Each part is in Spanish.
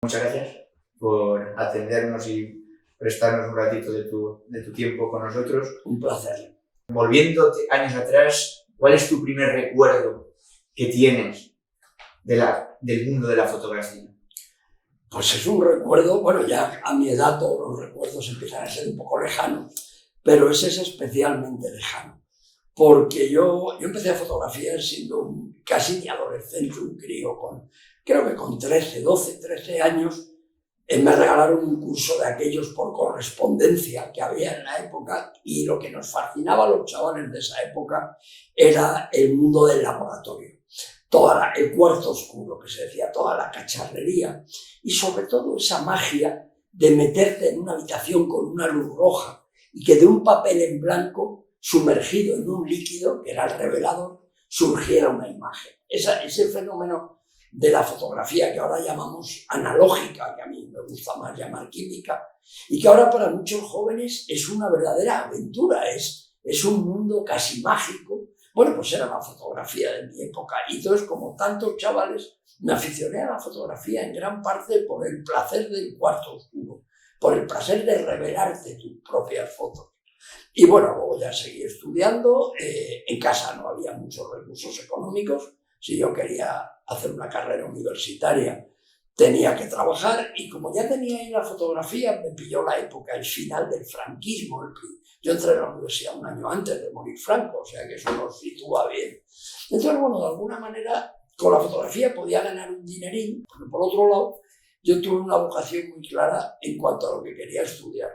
Muchas gracias por atendernos y prestarnos un ratito de tu tiempo con nosotros. Un placer. Volviendo años atrás, ¿cuál es tu primer recuerdo que tienes del mundo de la fotografía? Pues es un recuerdo, bueno, ya a mi edad todos los recuerdos empiezan a ser un poco lejanos, pero ese es especialmente lejano, porque yo empecé a fotografiar siendo casi ni adolescente, un crío, creo que con 13 años, me regalaron un curso de aquellos por correspondencia que había en la época, y lo que nos fascinaba a los chavales de esa época era el mundo del laboratorio. El cuarto oscuro, que se decía, toda la cacharrería, y sobre todo esa magia de meterte en una habitación con una luz roja y que de un papel en blanco sumergido en un líquido, que era el revelador, surgiera una imagen. Ese fenómeno de la fotografía que ahora llamamos analógica, que a mí me gusta más llamar química, y que ahora para muchos jóvenes es una verdadera aventura, es un mundo casi mágico. Bueno, pues era la fotografía de mi época, y entonces, como tantos chavales, me aficioné a la fotografía en gran parte por el placer del cuarto oscuro, por el placer de revelarte tus propias fotos. Y bueno, luego ya seguí estudiando. En casa no había muchos recursos económicos. Si yo quería hacer una carrera universitaria, tenía que trabajar, y como ya tenía ahí la fotografía, me pilló la época, el final del franquismo. Yo entré a la universidad un año antes de morir Franco, o sea que eso nos sitúa bien. Entonces, bueno, de alguna manera, con la fotografía podía ganar un dinerín, porque por otro lado, yo tuve una vocación muy clara en cuanto a lo que quería estudiar,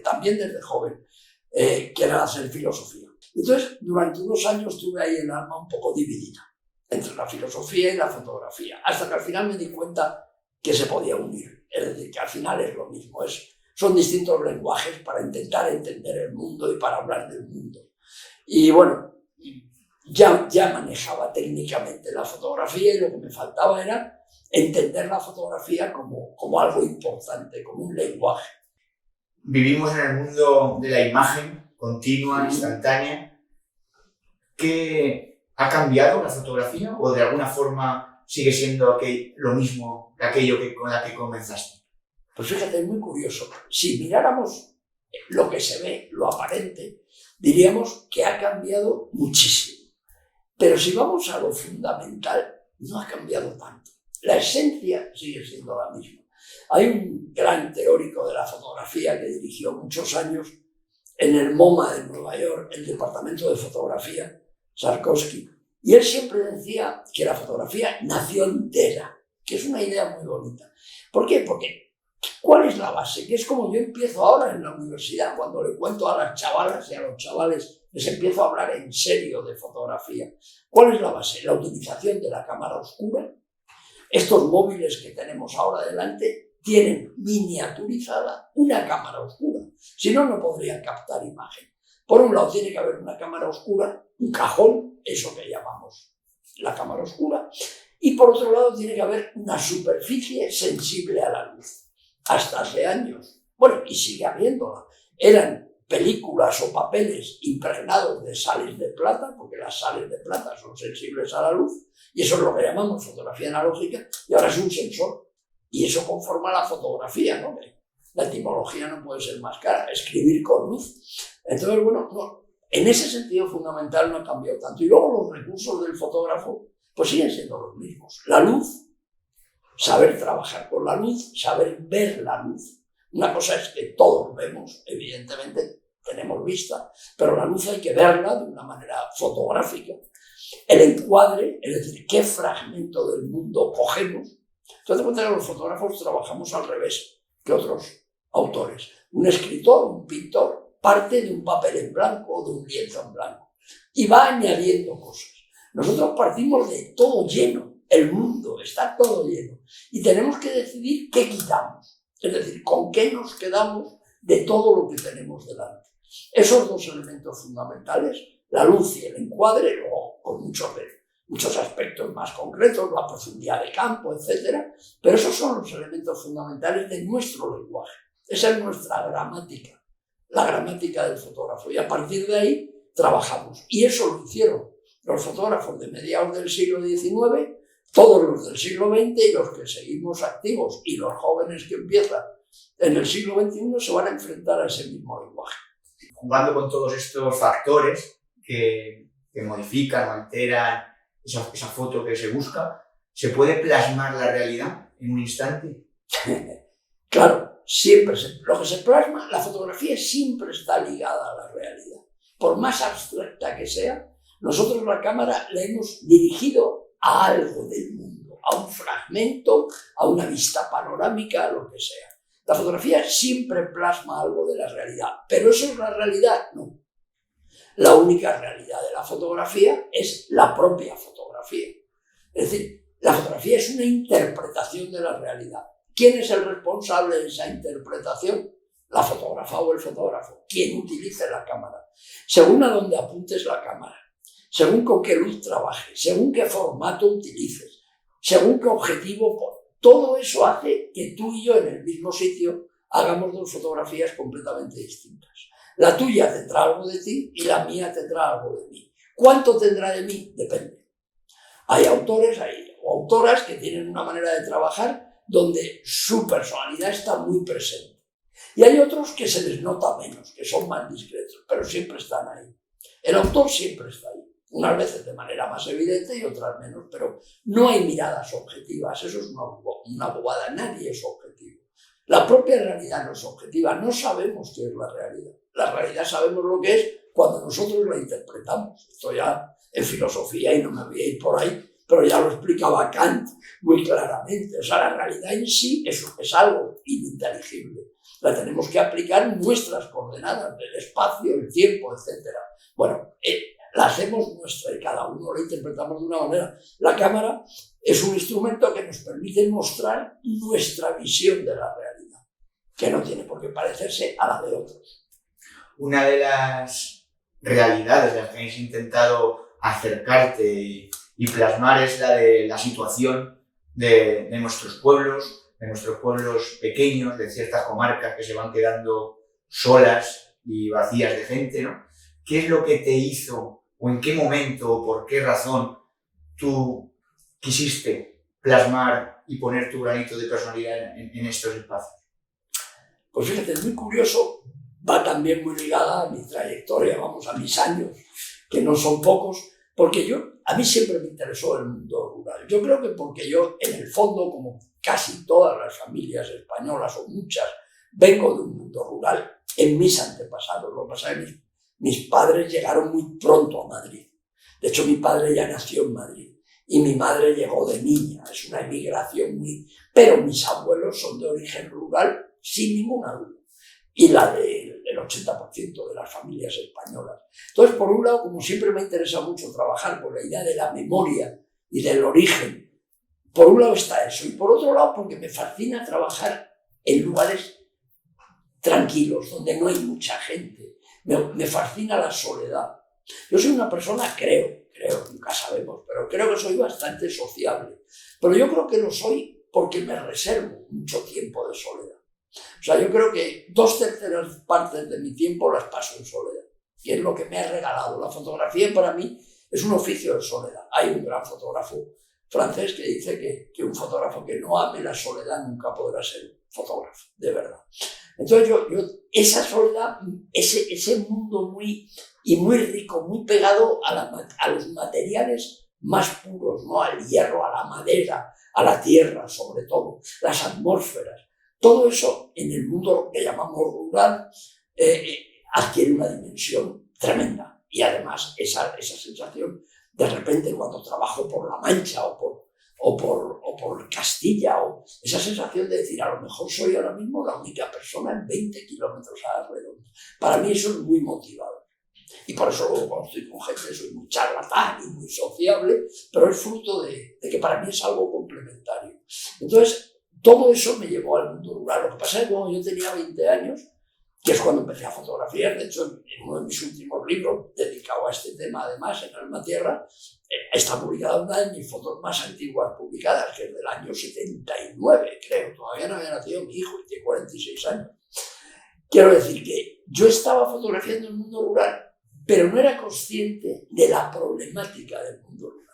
también desde joven, que era hacer filosofía. Entonces, durante unos años tuve ahí el alma un poco dividida entre la filosofía y la fotografía, hasta que al final me di cuenta que se podía unir, es decir, que al final es lo mismo, son distintos lenguajes para intentar entender el mundo y para hablar del mundo. Y bueno, ya manejaba técnicamente la fotografía, y lo que me faltaba era entender la fotografía como algo importante, como un lenguaje. Vivimos en el mundo de la imagen continua, instantánea. ¿Qué ha cambiado la fotografía, o de alguna forma sigue siendo lo mismo de aquello con la que comenzaste? Pues fíjate, es muy curioso. Si miráramos lo que se ve, lo aparente, diríamos que ha cambiado muchísimo. Pero si vamos a lo fundamental, no ha cambiado tanto. La esencia sigue siendo la misma. Hay un gran teórico de la fotografía que dirigió muchos años en el MoMA de Nueva York, el departamento de fotografía, Sarkowski, y él siempre decía que la fotografía nació entera, que es una idea muy bonita. ¿Por qué? Porque ¿cuál es la base? Que es como yo empiezo ahora en la universidad, cuando le cuento a las chavalas y a los chavales, les empiezo a hablar en serio de fotografía. ¿Cuál es la base? La utilización de la cámara oscura. Estos móviles que tenemos ahora delante tienen miniaturizada una cámara oscura, si no, no podrían captar imagen. Por un lado tiene que haber una cámara oscura, un cajón, eso que llamamos la cámara oscura, y por otro lado tiene que haber una superficie sensible a la luz. Hasta hace años, bueno, y sigue habiéndola, eran películas o papeles impregnados de sales de plata, porque las sales de plata son sensibles a la luz, y eso es lo que llamamos fotografía analógica, y ahora es un sensor, y eso conforma la fotografía, ¿no? La etimología no puede ser más clara, escribir con luz. Entonces, bueno, en ese sentido fundamental no ha cambiado tanto. Y luego los recursos del fotógrafo pues siguen siendo los mismos. La luz, saber trabajar con la luz, saber ver la luz. Una cosa es que todos vemos, evidentemente tenemos vista, pero la luz hay que verla de una manera fotográfica. El encuadre, es decir, qué fragmento del mundo cogemos. Entonces, cuenta que los fotógrafos trabajamos al revés que otros autores. Un escritor, un pintor, parte de un papel en blanco o de un lienzo en blanco y va añadiendo cosas. Nosotros partimos de todo lleno, el mundo está todo lleno, y tenemos que decidir qué quitamos, es decir, con qué nos quedamos de todo lo que tenemos delante. Esos dos elementos fundamentales, la luz y el encuadre, luego con muchos aspectos más concretos, la profundidad de campo, etc. Pero esos son los elementos fundamentales de nuestro lenguaje. Esa es nuestra gramática, la gramática del fotógrafo, y a partir de ahí trabajamos. Y eso lo hicieron los fotógrafos de mediados del siglo XIX, Todos los del siglo XX y los que seguimos activos y los jóvenes que empiezan en el siglo XXI se van a enfrentar a ese mismo lenguaje. Jugando con todos estos factores que modifican o alteran esa foto que se busca, ¿se puede plasmar la realidad en un instante? Claro, lo que se plasma, la fotografía siempre está ligada a la realidad. Por más abstracta que sea, nosotros la cámara la hemos dirigido a algo del mundo, a un fragmento, a una vista panorámica, a lo que sea. La fotografía siempre plasma algo de la realidad, pero eso es la realidad, no. La única realidad de la fotografía es la propia fotografía. Es decir, la fotografía es una interpretación de la realidad. ¿Quién es el responsable de esa interpretación? La fotógrafa o el fotógrafo. ¿Quién utilice la cámara? Según a dónde apuntes la cámara, según con qué luz trabajes, según qué formato utilices, según qué objetivo, todo eso hace que tú y yo en el mismo sitio hagamos dos fotografías completamente distintas. La tuya tendrá algo de ti y la mía tendrá algo de mí. ¿Cuánto tendrá de mí? Depende. Hay autores o autoras que tienen una manera de trabajar donde su personalidad está muy presente. Y hay otros que se les nota menos, que son más discretos, pero siempre están ahí. El autor siempre está ahí. Unas veces de manera más evidente y otras menos, pero no hay miradas objetivas, eso es una bobada, nadie es objetivo. La propia realidad no es objetiva, no sabemos qué es la realidad. La realidad sabemos lo que es cuando nosotros la interpretamos. Esto ya en filosofía y no me voy a ir por ahí, pero ya lo explicaba Kant muy claramente. O sea, la realidad en sí es algo ininteligible. La tenemos que aplicar en nuestras coordenadas del espacio, el tiempo, etc. Bueno, la hacemos nuestra y cada uno la interpretamos de una manera. La cámara es un instrumento que nos permite mostrar nuestra visión de la realidad, que no tiene por qué parecerse a la de otros. Una de las realidades de las que habéis intentado acercarte y plasmar es la de la situación de nuestros pueblos pequeños, de ciertas comarcas que se van quedando solas y vacías de gente, ¿no? ¿Qué es lo que te hizo o en qué momento o por qué razón tú quisiste plasmar y poner tu granito de personalidad en estos espacios? Pues fíjate, es muy curioso, va también muy ligada a mi trayectoria, vamos, a mis años, que no son pocos, porque a mí siempre me interesó el mundo rural. Yo creo que porque yo, en el fondo, como casi todas las familias españolas o muchas, vengo de un mundo rural en mis antepasados. Lo que pasa es que mis padres llegaron muy pronto a Madrid. De hecho, mi padre ya nació en Madrid y mi madre llegó de niña. Es una emigración Pero mis abuelos son de origen rural, sin ninguna duda. Y la del 80% de las familias españolas. Entonces, por un lado, como siempre me interesa mucho trabajar con la idea de la memoria y del origen, por un lado está eso. Y por otro lado, porque me fascina trabajar en lugares tranquilos, donde no hay mucha gente. Me fascina la soledad. Yo soy una persona, creo, nunca sabemos, pero creo que soy bastante sociable. Pero yo creo que lo soy porque me reservo mucho tiempo de soledad. O sea, yo creo que 2/3 partes de mi tiempo las paso en soledad, que es lo que me ha regalado. La fotografía para mí es un oficio de soledad. Hay un gran fotógrafo francés que dice que un fotógrafo que no ame la soledad nunca podrá ser fotógrafo, de verdad. Entonces yo esa soledad, ese mundo muy rico, muy pegado a los materiales más puros, ¿no? Al hierro, a la madera, a la tierra sobre todo, las atmósferas. Todo eso en el mundo que llamamos rural adquiere una dimensión tremenda. Y además esa sensación, de repente cuando trabajo por La Mancha o por Castilla, esa sensación de decir, a lo mejor soy ahora mismo la única persona en 20 kilómetros a la redonda. Para mí eso es muy motivador. Y por eso luego cuando estoy con gente soy muy charlatán y muy sociable, pero es fruto de que para mí es algo complementario. Entonces, todo eso me llevó al mundo rural. Lo que pasa es que cuando yo tenía 20 años, que es cuando empecé a fotografiar, de hecho en uno de mis últimos libros dedicado a este tema, además, en Alma Tierra, está publicada una de mis fotos más antiguas publicadas, que es del año 79, creo. Todavía no había nacido mi hijo y tiene 46 años. Quiero decir que yo estaba fotografiando el mundo rural, pero no era consciente de la problemática del mundo rural.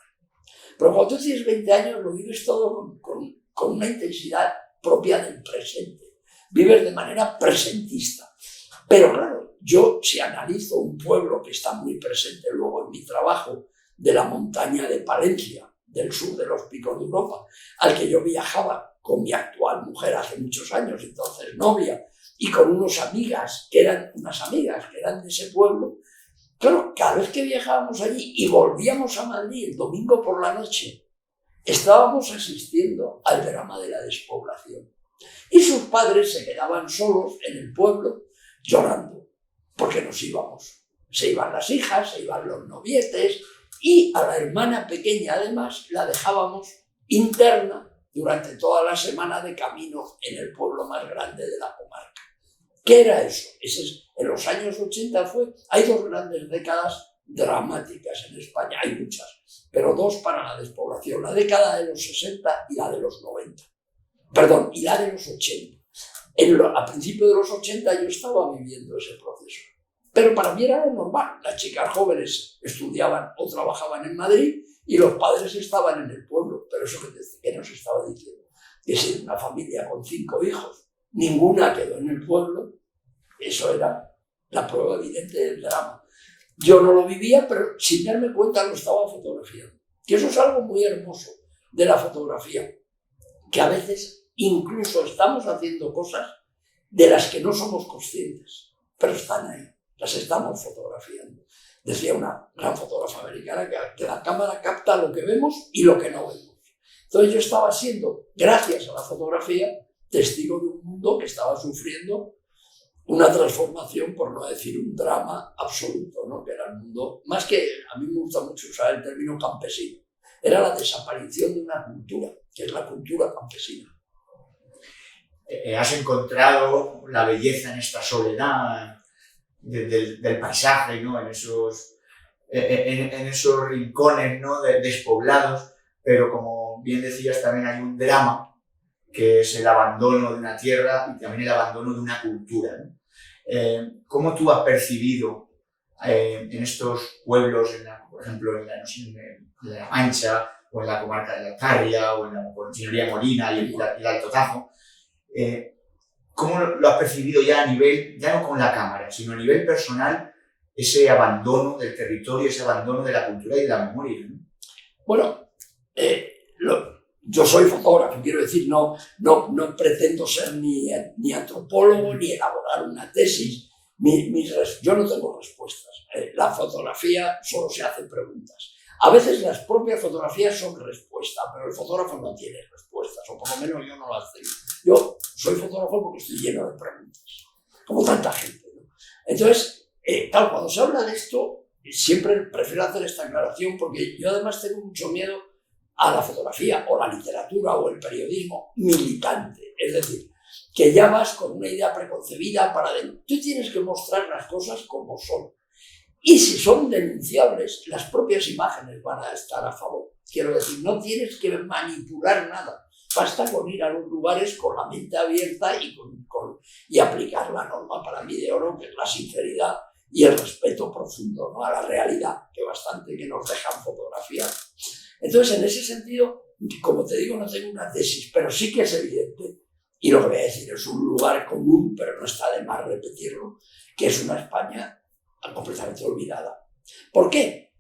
Pero cuando tú tienes 20 años lo vives todo con una intensidad propia del presente. Vives de manera presentista. Pero claro, yo si analizo un pueblo que está muy presente luego en mi trabajo de la montaña de Palencia, del sur de los picos de Europa, al que yo viajaba con mi actual mujer hace muchos años, entonces novia, y con unas amigas que eran de ese pueblo, claro, cada vez que viajábamos allí y volvíamos a Madrid el domingo por la noche, estábamos asistiendo al drama de la despoblación. Y sus padres se quedaban solos en el pueblo llorando, porque nos íbamos. Se iban las hijas, se iban los novietes, y a la hermana pequeña además la dejábamos interna durante toda la semana de camino en el pueblo más grande de la comarca. ¿Qué era eso? En los años 80 hay dos grandes décadas dramáticas en España, hay muchas, pero dos para la despoblación, la década de los 60 y la de los 90. Perdón, y la de los 80. A principios de los 80 yo estaba viviendo ese proceso. Pero para mí era lo normal. Las chicas jóvenes estudiaban o trabajaban en Madrid y los padres estaban en el pueblo. Pero eso que nos estaba diciendo, que si una familia con 5 hijos, ninguna quedó en el pueblo, eso era la prueba evidente del drama. Yo no lo vivía, pero sin darme cuenta lo estaba fotografiando. Que eso es algo muy hermoso de la fotografía, que a veces incluso estamos haciendo cosas de las que no somos conscientes, pero están ahí, las estamos fotografiando. Decía una gran fotógrafa americana que la cámara capta lo que vemos y lo que no vemos. Entonces yo estaba siendo, gracias a la fotografía, testigo de un mundo que estaba sufriendo una transformación, por no decir un drama absoluto, ¿no? Que era el mundo, más que, a mí me gusta mucho usar el término campesino, era la desaparición de una cultura, que es la cultura campesina. ¿Has encontrado la belleza en esta soledad del paisaje, ¿no? en esos rincones, ¿no? despoblados? Pero como bien decías, también hay un drama que es el abandono de una tierra y también el abandono de una cultura, ¿no? ¿Cómo tú has percibido en estos pueblos, por ejemplo, en La Mancha, o en la comarca de la Alcarria, o en la Señoría Molina y el Alto Tajo, cómo lo has percibido ya a nivel, ya no con la cámara, sino a nivel personal, ese abandono del territorio, ese abandono de la cultura y de la memoria, ¿no? Bueno, yo soy fotógrafo, quiero decir, no pretendo ser ni antropólogo ni elaborar una tesis. Yo no tengo respuestas. La fotografía solo se hace preguntas. A veces las propias fotografías son respuestas, pero el fotógrafo no tiene respuestas, o por lo menos yo no las tengo. Yo soy fotógrafo porque estoy lleno de preguntas, como tanta gente, ¿no? Entonces, claro, cuando se habla de esto, siempre prefiero hacer esta aclaración porque yo además tengo mucho miedo a la fotografía o la literatura o el periodismo militante. Es decir, que ya vas con una idea preconcebida tú tienes que mostrar las cosas como son. Y si son denunciables, las propias imágenes van a estar a favor. Quiero decir, no tienes que manipular nada. Basta con ir a los lugares con la mente abierta y aplicar la norma para mí de oro, que es la sinceridad y el respeto profundo, ¿no? A la realidad, que bastante que nos dejan fotografiar. Entonces, en ese sentido, como te digo, no tengo una tesis, pero sí que es evidente, y lo que voy a decir es un lugar común, pero no está de más repetirlo, que es una España completamente olvidada. ¿Por qué?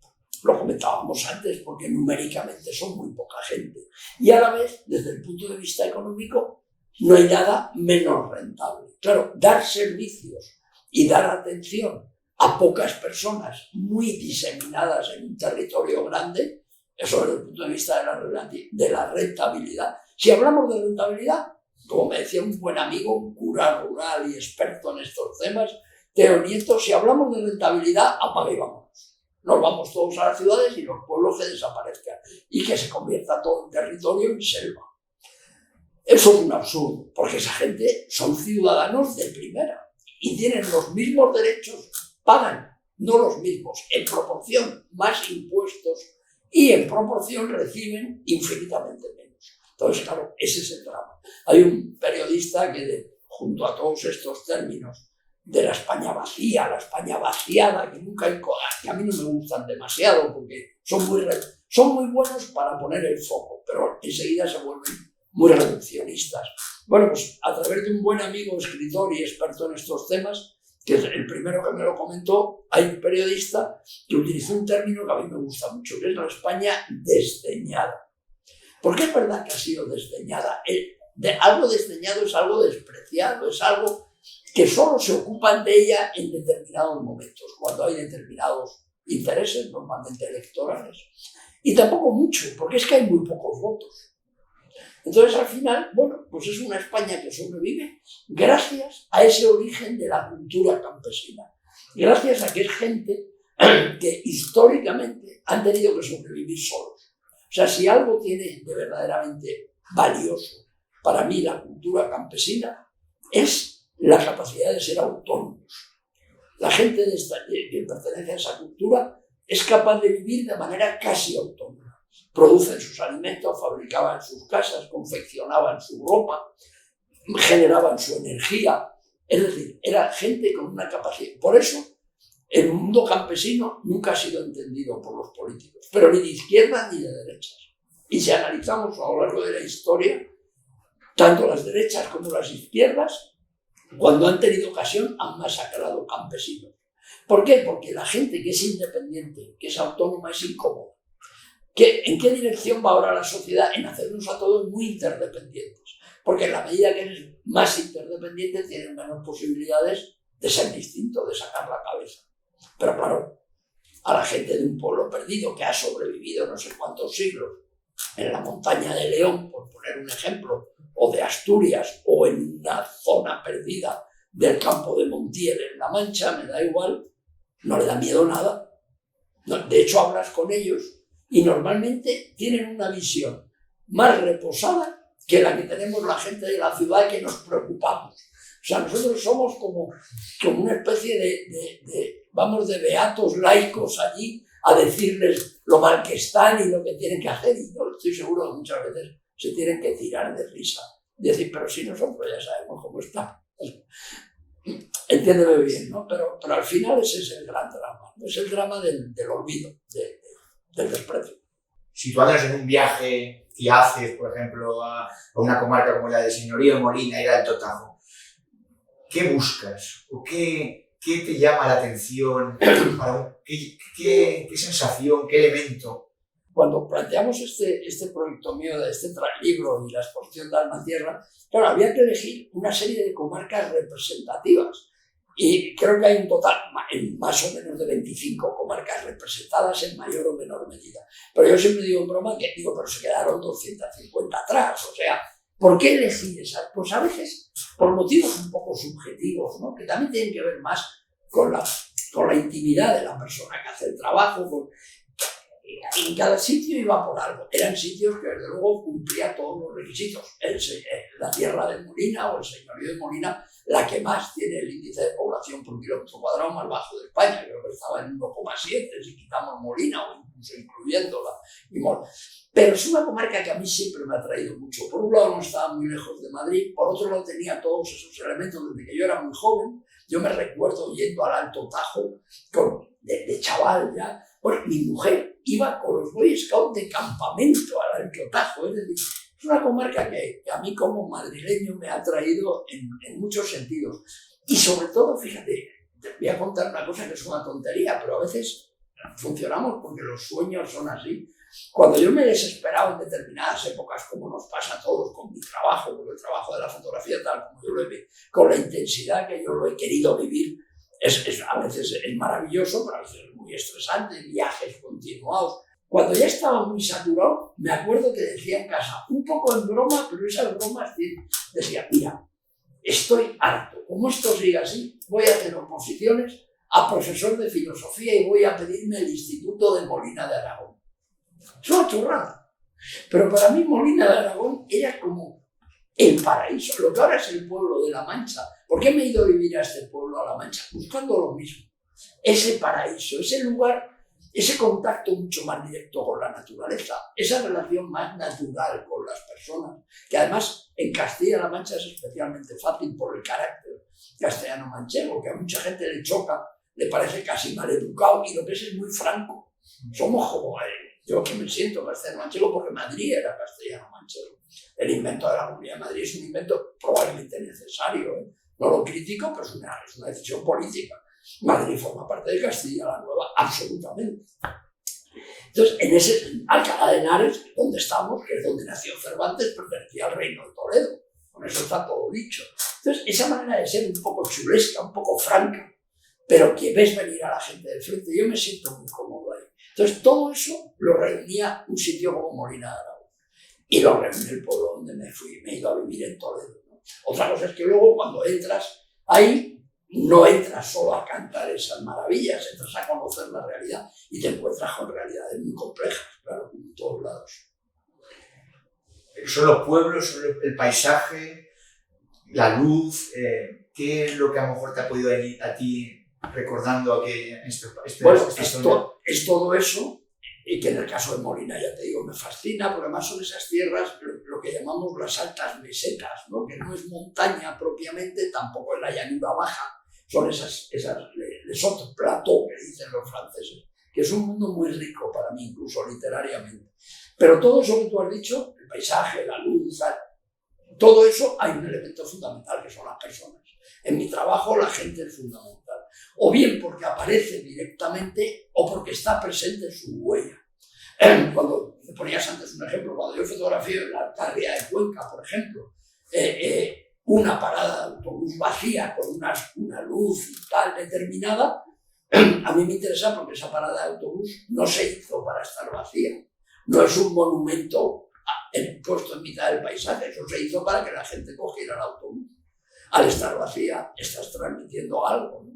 Lo comentábamos antes, porque numéricamente son muy poca gente. Y a la vez, desde el punto de vista económico, no hay nada menos rentable. Claro, dar servicios y dar atención a pocas personas muy diseminadas en un territorio grande, eso desde el punto de vista de la rentabilidad. Si hablamos de rentabilidad, como me decía un buen amigo, un cura rural y experto en estos temas, Teo Nieto, si hablamos de rentabilidad, apaga y vámonos. Nos vamos todos a las ciudades y los pueblos que desaparezcan y que se convierta todo en territorio en selva. Eso es un absurdo, porque esa gente son ciudadanos de primera y tienen los mismos derechos, pagan, no los mismos, en proporción más impuestos y en proporción reciben infinitamente menos. Entonces, claro, ese es el drama. Hay un periodista que, junto a todos estos términos de la España vacía, la España vaciada, que a mí no me gustan demasiado porque son Son muy buenos para poner el foco, pero enseguida se vuelven muy reduccionistas. Bueno, pues a través de un buen amigo, escritor y experto en estos temas, que es el primero que me lo comentó, hay un periodista que utilizó un término que a mí me gusta mucho, que es la España desdeñada. Porque es verdad que ha sido desdeñada. Algo desdeñado es algo despreciado, es algo que solo se ocupan de ella en determinados momentos, cuando hay determinados intereses, normalmente electorales. Y tampoco mucho, porque es que hay muy pocos votos. Entonces, al final, bueno, pues es una España que sobrevive gracias a ese origen de la cultura campesina. Gracias a que es gente que históricamente han tenido que sobrevivir solos. O sea, si algo tiene de verdaderamente valioso para mí la cultura campesina es la capacidad de ser autónomos. La gente que pertenece a esa cultura es capaz de vivir de manera casi autónoma. Producen sus alimentos, fabricaban sus casas, confeccionaban su ropa, generaban su energía. Es decir, era gente con una capacidad. Por eso, el mundo campesino nunca ha sido entendido por los políticos, pero ni de izquierda ni de derechas. Y si analizamos a lo largo de la historia, tanto las derechas como las izquierdas, cuando han tenido ocasión, han masacrado campesinos. ¿Por qué? Porque la gente que es independiente, que es autónoma, es incómoda. ¿En qué dirección va ahora la sociedad? En hacernos a todos muy interdependientes. Porque en la medida que eres más independiente, tienes menos posibilidades de ser distinto, de sacar la cabeza. Pero claro, a la gente de un pueblo perdido que ha sobrevivido no sé cuántos siglos en la montaña de León, por poner un ejemplo, o de Asturias, o en una zona perdida del campo de Montiel en La Mancha, me da igual, no le da miedo nada. No, de hecho, hablas con ellos y normalmente tienen una visión más reposada que la que tenemos la gente de la ciudad que nos preocupamos. O sea, nosotros somos como una especie de beatos laicos allí a decirles lo mal que están y lo que tienen que hacer. Y yo estoy seguro que muchas veces se tienen que tirar de risa. Decir, pero si nosotros ya sabemos cómo está. Entiéndeme bien, ¿no? Pero al final ese es el gran drama. Es el drama del olvido, del desprecio. Situándonos en un viaje que haces, por ejemplo, a una comarca como la de Señorío de Molina y Alto Tajo, ¿qué buscas? ¿O qué te llama la atención? ¿Qué sensación, qué elemento? Cuando planteamos este proyecto mío, de este libro y la exposición de Alma Tierra, claro, había que elegir una serie de comarcas representativas. Y creo que hay un total, más o menos de 25 comarcas representadas en mayor o menor medida. Pero yo siempre digo en broma pero se quedaron 250 atrás. O sea, ¿por qué elegir esas? Pues a veces por motivos un poco subjetivos, ¿no? Que también tienen que ver más con la intimidad de la persona que hace el trabajo. En cada sitio iba por algo. Eran sitios que desde luego cumplían todos los requisitos. La tierra de Molina o el señorío de Molina, la que más tiene el índice de población por kilómetro cuadrado más bajo de España. Creo que estaba en 1,7 si quitamos Molina o incluso incluyéndola. Pero es una comarca que a mí siempre me ha atraído mucho. Por un lado no estaba muy lejos de Madrid, por otro lado tenía todos esos elementos desde que yo era muy joven. Yo me recuerdo yendo al Alto Tajo de chaval ya. Bueno, mi mujer iba con los Boy Scouts de campamento al Alto Tajo. Es decir, es una comarca que a mí como madrileño me ha atraído en muchos sentidos. Y sobre todo, fíjate, te voy a contar una cosa que es una tontería, pero a veces funcionamos porque los sueños son así. Cuando yo me he desesperado en determinadas épocas, como nos pasa a todos con mi trabajo, porque el trabajo de la fotografía, tal como yo lo he vivido, con la intensidad que yo lo he querido vivir, a veces es maravilloso, pero a veces es muy estresante, viajes continuados. Cuando ya estaba muy saturado, me acuerdo que decía en casa, un poco en broma, pero esas bromas decía, mira, estoy harto, como esto sigue así, voy a hacer oposiciones a profesor de filosofía y voy a pedirme el Instituto de Molina de Aragón. Es una chorrada. Pero para mí Molina de Aragón era como el paraíso, lo que ahora es el pueblo de La Mancha. ¿Por qué me he ido a vivir a este pueblo, a La Mancha? Buscando lo mismo. Ese paraíso, ese lugar, ese contacto mucho más directo con la naturaleza, esa relación más natural con las personas, que además en Castilla-La Mancha es especialmente fácil por el carácter castellano-manchego, que a mucha gente le choca, le parece casi mal educado, y lo que es muy franco. Somos como Yo que me siento castellano-manchego porque Madrid era castellano-manchego. El invento de la Comunidad de Madrid es un invento probablemente necesario, ¿eh? No lo critico, pero es una decisión política. Madrid forma parte de Castilla la Nueva, absolutamente. Entonces, en ese Alcalá de Henares, donde estamos, que es donde nació Cervantes, pertenecía al Reino de Toledo. Con eso está todo dicho. Entonces, esa manera de ser un poco chulesca, un poco franca, pero que ves venir a la gente del frente, yo me siento muy cómodo ahí. Entonces, todo eso lo reunía un sitio como Molina de Aragón. Y lo reuní el pueblo donde me he ido a vivir en Toledo, ¿no? Otra cosa es que luego, cuando entras ahí, no entras solo a cantar esas maravillas, entras a conocer la realidad y te encuentras con realidades muy complejas, claro, como en todos lados. ¿Son los pueblos, son el paisaje, la luz? ¿Qué es lo que a lo mejor te ha podido venir a ti recordando Bueno, es todo eso, y que en el caso de Molina, ya te digo, me fascina, porque además son esas tierras, lo que llamamos las altas mesetas, ¿no? Que no es montaña propiamente, tampoco es la llanura baja, son esas les autres plateaux que dicen los franceses, que es un mundo muy rico para mí, incluso literariamente. Pero todo eso que tú has dicho, el paisaje, la luz, todo eso, hay un elemento fundamental que son las personas. En mi trabajo la gente es fundamental. O bien porque aparece directamente o porque está presente en su huella. Cuando me ponías antes un ejemplo, cuando yo fotografío en la alcaldía de Cuenca, por ejemplo, una parada de autobús vacía con una luz y tal determinada, a mí me interesa porque esa parada de autobús no se hizo para estar vacía. No es un monumento puesto en mitad del paisaje, eso se hizo para que la gente cogiera el autobús. Al estar vacía, estás transmitiendo algo, ¿no?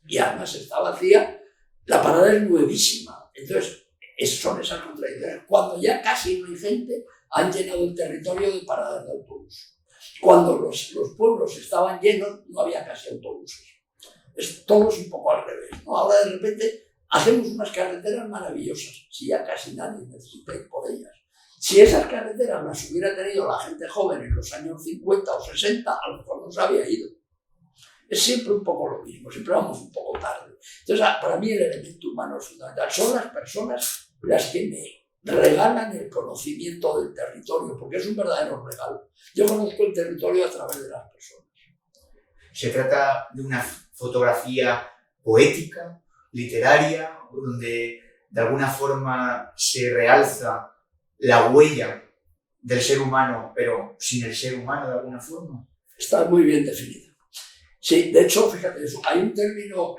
Y además está vacía, la parada es nuevísima. Entonces, son esas contradicciones. Cuando ya casi no hay gente, han llenado el territorio de paradas de autobús. Cuando los pueblos estaban llenos, no había casi autobuses. Todo es un poco al revés, ¿no? Ahora de repente hacemos unas carreteras maravillosas, si ya casi nadie necesita ir por ellas. Si esas carreteras las hubiera tenido la gente joven en los años 50 o 60, a lo mejor no se había ido. Es siempre un poco lo mismo, siempre vamos un poco tarde. Entonces, para mí el elemento humano es fundamental. Son las personas las que me regalan el conocimiento del territorio, porque es un verdadero regalo. Yo conozco el territorio a través de las personas. Se trata de una fotografía poética, literaria, donde de alguna forma se realza la huella del ser humano, pero sin el ser humano de alguna forma. Está muy bien definido. Sí, de hecho, fíjate eso, hay un término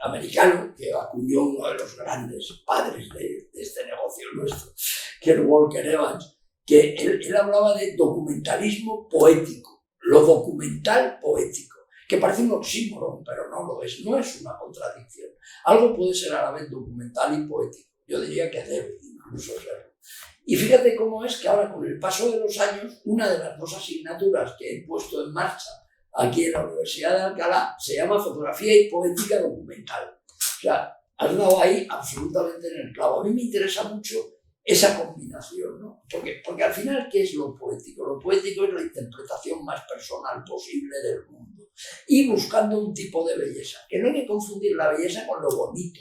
americano que acuñó uno de los grandes padres de este negocio nuestro, que es Walker Evans, que él hablaba de documentalismo poético, lo documental poético, que parece un oxímoron, pero no lo es, no es una contradicción. Algo puede ser a la vez documental y poético, yo diría que debe incluso serlo. Y fíjate cómo es que ahora, con el paso de los años, una de las dos asignaturas que he puesto en marcha aquí en la Universidad de Alcalá se llama Fotografía y Poética Documental. O sea, has dado ahí absolutamente en el clavo. A mí me interesa mucho esa combinación, ¿no? Porque al final, ¿qué es lo poético? Lo poético es la interpretación más personal posible del mundo y buscando un tipo de belleza, que no hay que confundir la belleza con lo bonito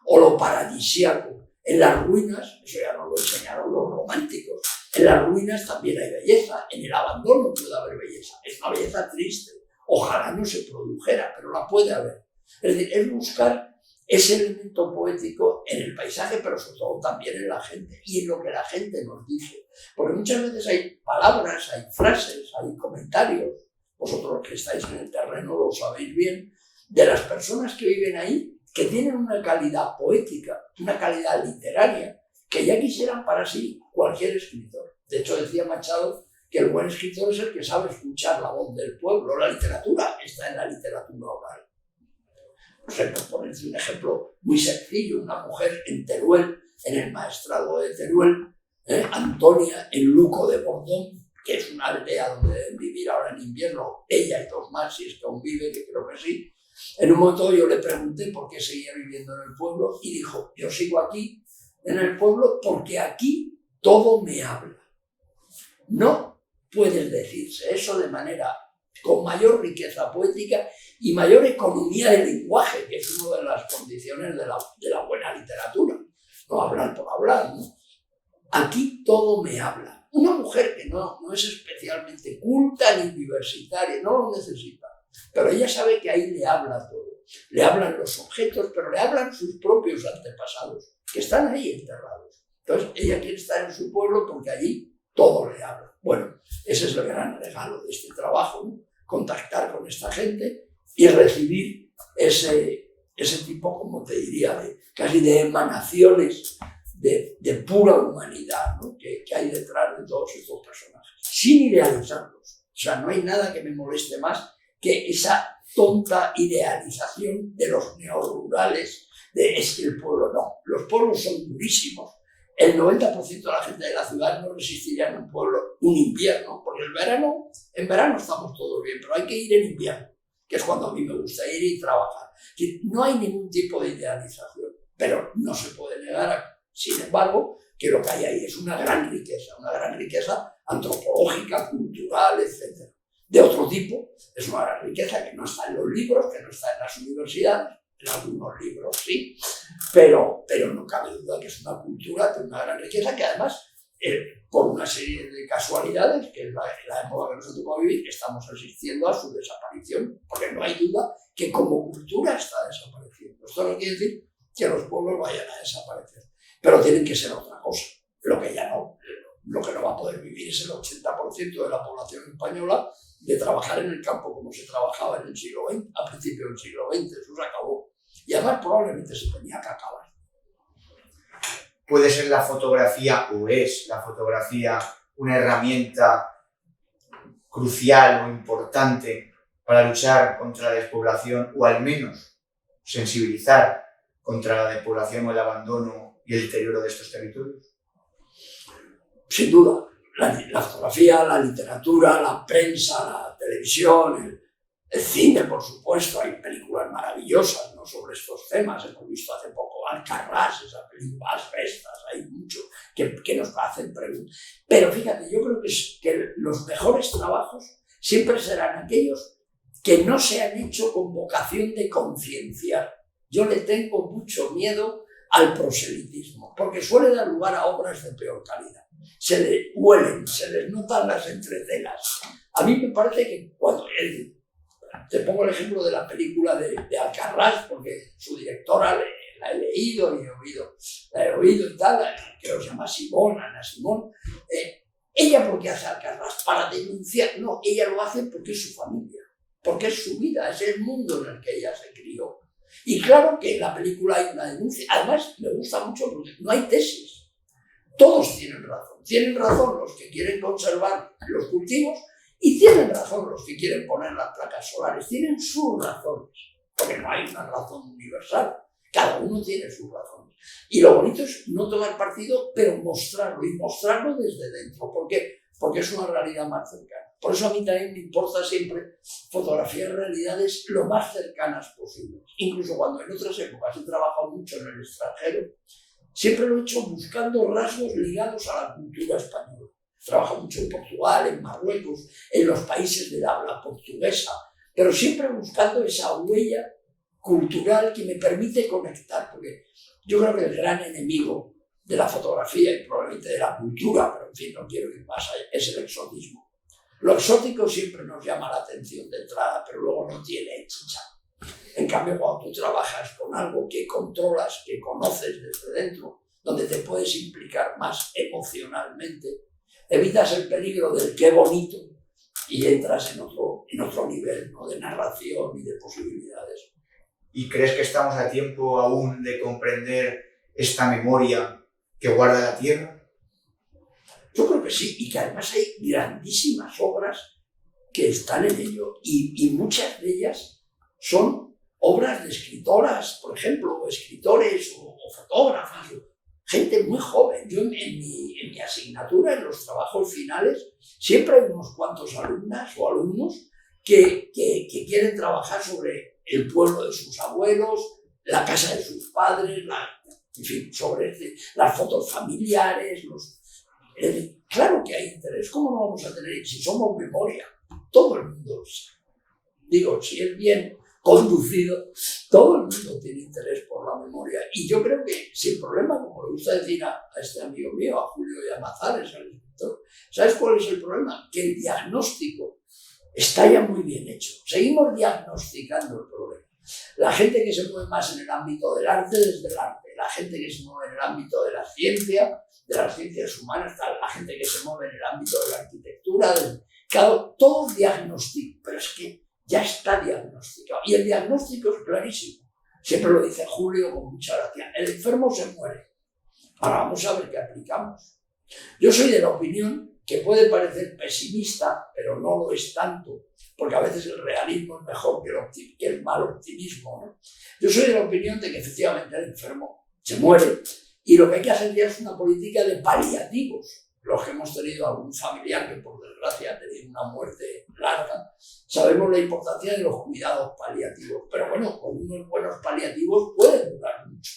o lo paradisíaco. En las ruinas, eso ya nos lo enseñaron los románticos, en las ruinas también hay belleza, en el abandono puede haber belleza, es una belleza triste, ojalá no se produjera, pero la puede haber. Es decir, es buscar ese elemento poético en el paisaje, pero sobre todo también en la gente y en lo que la gente nos dice. Porque muchas veces hay palabras, hay frases, hay comentarios, vosotros que estáis en el terreno lo sabéis bien, de las personas que viven ahí, que tienen una calidad poética, una calidad literaria, que ya quisieran para sí cualquier escritor. De hecho, decía Machado que el buen escritor es el que sabe escuchar la voz del pueblo. La literatura está en la literatura oral. No sé, por ponerse un ejemplo muy sencillo, una mujer en Teruel, en el maestrado de Teruel, Antonia, en Luco de Bordón, que es una aldea donde deben vivir ahora en invierno, ella y dos más, si es que aún vive, que creo que sí. En un momento yo le pregunté por qué seguía viviendo en el pueblo y dijo, yo sigo aquí en el pueblo porque aquí todo me habla. No puedes decirse eso de manera con mayor riqueza poética y mayor economía de lenguaje, que es una de las condiciones de la buena literatura. No hablar por hablar, ¿no? aquí todo me habla. Una mujer que no es especialmente culta ni universitaria, no lo necesita, pero ella sabe que ahí le habla todo. Le hablan los objetos, pero le hablan sus propios antepasados, que están ahí enterrados. Entonces, ella quiere estar en su pueblo porque allí todo le habla. Bueno, ese es el gran regalo de este trabajo, ¿no? Contactar con esta gente y recibir ese tipo, como te diría, casi de emanaciones de pura humanidad, ¿no? que hay detrás de todos estos personajes, sin idealizarlos. O sea, no hay nada que me moleste más que esa tonta idealización de los neorurales, es que el pueblo no. Los pueblos son durísimos. El 90% de la gente de la ciudad no resistiría en un pueblo un invierno, porque en verano estamos todos bien, pero hay que ir en invierno, que es cuando a mí me gusta ir y trabajar. No hay ningún tipo de idealización, pero no se puede negar, sin embargo, que lo que hay ahí es una gran riqueza antropológica, cultural, etc. De otro tipo, es una gran riqueza que no está en los libros, que no está en las universidades, en algunos libros sí, pero no cabe duda que es una cultura de una gran riqueza que además, por una serie de casualidades, que es la época que nos ha tocado vivir, estamos asistiendo a su desaparición, porque no hay duda que como cultura está desapareciendo. Esto no quiere decir que los pueblos vayan a desaparecer, pero tienen que ser otra cosa. Lo que no va a poder vivir es el 80% de la población española de trabajar en el campo como se trabajaba en el siglo XX, a principios del siglo XX, eso se acabó. Y además probablemente se tenía que acabar. ¿Puede ser la fotografía o es la fotografía una herramienta crucial o importante para luchar contra la despoblación o al menos sensibilizar contra la despoblación o el abandono y el deterioro de estos territorios? Sin duda, la fotografía, la literatura, la prensa, la televisión, el cine, por supuesto, hay películas maravillosas, ¿no?, sobre estos temas. Hemos visto hace poco Alcarrás, esa película, Asbestas, hay mucho que nos hacen preguntas. Pero fíjate, yo creo que los mejores trabajos siempre serán aquellos que no se han hecho con vocación de concienciar. Yo le tengo mucho miedo al proselitismo, porque suele dar lugar a obras de peor calidad. Se les huelen, se les notan las entretelas. A mí me parece que cuando te pongo el ejemplo de la película de Alcarrás, porque su directora la he leído y la he oído y tal, creo que se llama Ana Simón. Ella, ¿por qué hace Alcarrás? Para denunciar. No, ella lo hace porque es su familia, porque es su vida, es el mundo en el que ella se crió. Y claro que en la película hay una denuncia. Además, me gusta mucho porque no hay tesis. Todos tienen razón. Tienen razón los que quieren conservar los cultivos y tienen razón los que quieren poner las placas solares. Tienen sus razones, porque no hay una razón universal. Cada uno tiene sus razones. Y lo bonito es no tomar partido, pero mostrarlo, y mostrarlo desde dentro. ¿Por qué? Porque es una realidad más cercana. Por eso a mí también me importa siempre fotografiar realidades lo más cercanas posibles. Incluso cuando en otras épocas he trabajado mucho en el extranjero, siempre lo he hecho buscando rasgos ligados a la cultura española. Trabajo mucho en Portugal, en Marruecos, en los países del habla portuguesa, pero siempre buscando esa huella cultural que me permite conectar, porque yo creo que el gran enemigo de la fotografía y probablemente de la cultura, pero en fin, no quiero ir más allá, es el exotismo. Lo exótico siempre nos llama la atención de entrada, pero luego no tiene chicha. En cambio, cuando tú trabajas con algo que controlas, que conoces desde dentro, donde te puedes implicar más emocionalmente, evitas el peligro del qué bonito y entras en otro nivel, ¿no?, de narración y de posibilidades. ¿Y crees que estamos a tiempo aún de comprender esta memoria que guarda la tierra? Yo creo que sí, y que además hay grandísimas obras que están en ello, y muchas de ellas son obras de escritoras, por ejemplo, o escritores o fotógrafas, gente muy joven. Yo en mi asignatura, en los trabajos finales, siempre hay unos cuantos alumnas o alumnos que quieren trabajar sobre el pueblo de sus abuelos, la casa de sus padres, en fin, sobre las fotos familiares. Claro que hay interés. ¿Cómo no vamos a tener? Si somos memoria, todo el mundo. Digo, si es bien conducido. Todo el mundo tiene interés por la memoria. Y yo creo que sin problema, como le gusta decir a este amigo mío, a Julio Llamazares, al escritor, ¿sabes cuál es el problema? Que el diagnóstico está ya muy bien hecho. Seguimos diagnosticando el problema. La gente que se mueve más en el ámbito del arte, desde el arte. La gente que se mueve en el ámbito de la ciencia, de las ciencias humanas, la gente que se mueve en el ámbito de la arquitectura. Claro, todo diagnóstico, pero es que ya está diagnosticado. Y el diagnóstico es clarísimo. Siempre lo dice Julio con mucha gracia. El enfermo se muere. Ahora vamos a ver qué aplicamos. Yo soy de la opinión que puede parecer pesimista, pero no lo es tanto, porque a veces el realismo es mejor que el mal optimismo, ¿no? Yo soy de la opinión de que efectivamente el enfermo se muere y lo que hay que hacer ya es una política de paliativos. Los que hemos tenido algún familiar que por desgracia ha tenido una muerte larga, sabemos la importancia de los cuidados paliativos, pero bueno, con unos buenos paliativos puede durar mucho.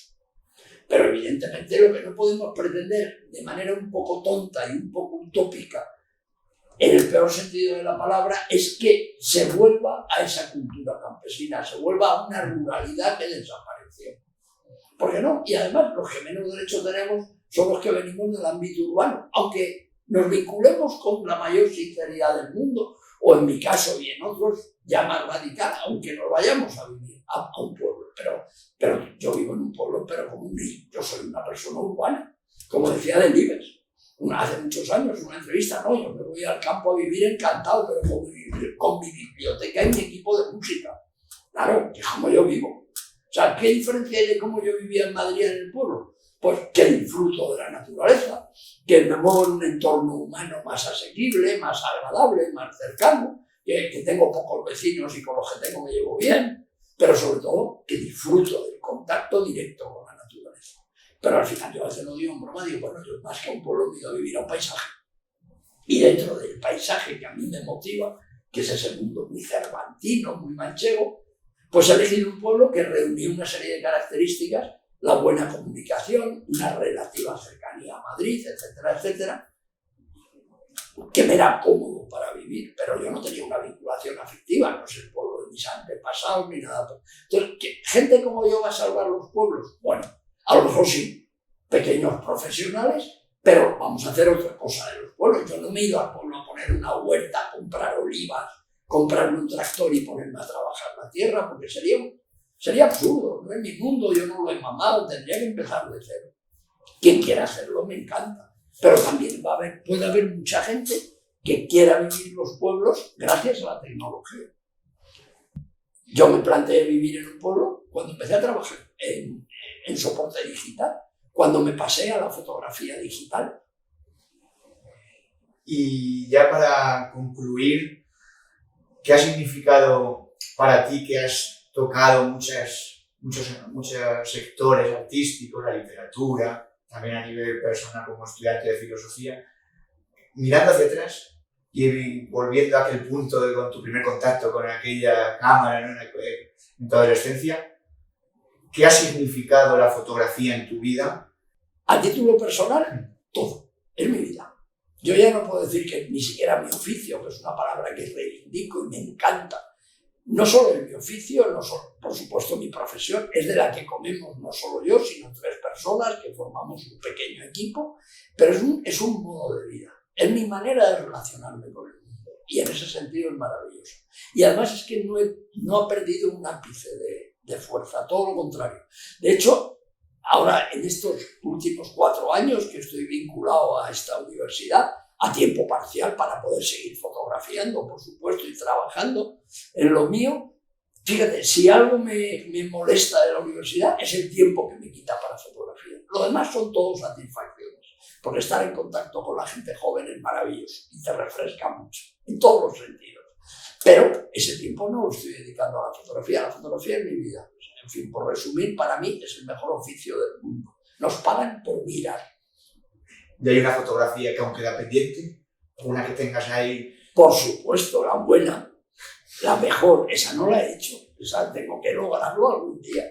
Pero evidentemente lo que no podemos pretender de manera un poco tonta y un poco utópica, en el peor sentido de la palabra, es que se vuelva a esa cultura campesina, se vuelva a una ruralidad que desapareció. ¿Por qué no? Y además los que menos derechos tenemos son los que venimos del ámbito urbano, aunque nos vinculemos con la mayor sinceridad del mundo, o en mi caso y en otros, ya más radical, aunque nos vayamos a vivir a un pueblo. Pero yo vivo en un pueblo, pero como yo soy una persona urbana. Como decía Delibes, hace muchos años, en una entrevista, no, yo me voy al campo a vivir encantado, pero con mi biblioteca y mi equipo de música. Claro, que es como yo vivo. O sea, ¿qué diferencia hay de cómo yo vivía en Madrid en el pueblo? Pues que disfruto de la naturaleza, que me muevo en un entorno humano más asequible, más agradable, más cercano, que tengo pocos vecinos y con los que tengo me llevo bien, pero sobre todo que disfruto del contacto directo con la naturaleza. Pero al final yo a veces lo digo en broma, digo, bueno, yo más que a un pueblo me he ido a vivir a un paisaje. Y dentro del paisaje que a mí me motiva, que es ese mundo muy cervantino, muy manchego, pues he elegido un pueblo que reunía una serie de características, la buena comunicación, una relativa cercanía a Madrid, etcétera, etcétera, que me era cómodo para vivir, pero yo no tenía una vinculación afectiva, no es el pueblo de mis antepasados ni nada. Entonces, ¿que gente como yo va a salvar los pueblos? Bueno, a lo mejor sí, pequeños profesionales, pero vamos a hacer otra cosa de los pueblos. Yo no me he ido al pueblo a poner una huerta, a comprar olivas, comprarme un tractor y ponerme a trabajar la tierra, porque sería absurdo, no es mi mundo, yo no lo he mamado, tendría que empezar de cero. Quien quiera hacerlo me encanta. Pero también puede haber mucha gente que quiera vivir los pueblos gracias a la tecnología. Yo me planteé vivir en un pueblo cuando empecé a trabajar en soporte digital, cuando me pasé a la fotografía digital. Y ya para concluir, ¿qué ha significado para ti que has tocado muchos sectores artísticos, la literatura, también a nivel personal como estudiante de filosofía, mirando hacia atrás y volviendo a aquel punto con tu primer contacto con aquella cámara, ¿no? En tu adolescencia, ¿qué ha significado la fotografía en tu vida? A título personal, todo, es mi vida. Yo ya no puedo decir que ni siquiera mi oficio, que es una palabra que reivindico y me encanta. No solo es mi oficio, no solo, por supuesto mi profesión, es de la que comemos no solo yo, sino 3 personas que formamos un pequeño equipo, pero es un modo de vida, es mi manera de relacionarme con el mundo y en ese sentido es maravilloso. Y además es que no ha perdido un ápice de fuerza, todo lo contrario. De hecho, ahora en estos últimos 4 años que estoy vinculado a esta universidad, a tiempo parcial para poder seguir fotografiando, por supuesto, y trabajando en lo mío. Fíjate, si algo me molesta de la universidad es el tiempo que me quita para fotografía. Lo demás son todo satisfacciones, porque estar en contacto con la gente joven es maravilloso y te refresca mucho, en todos los sentidos. Pero ese tiempo no lo estoy dedicando a la fotografía es mi vida. En fin, por resumir, para mí es el mejor oficio del mundo. Nos pagan por mirar. ¿Y hay una fotografía que aún queda pendiente? ¿Una que tengas ahí? Por supuesto, la buena, la mejor. Esa no la he hecho. Esa tengo que lograrlo algún día.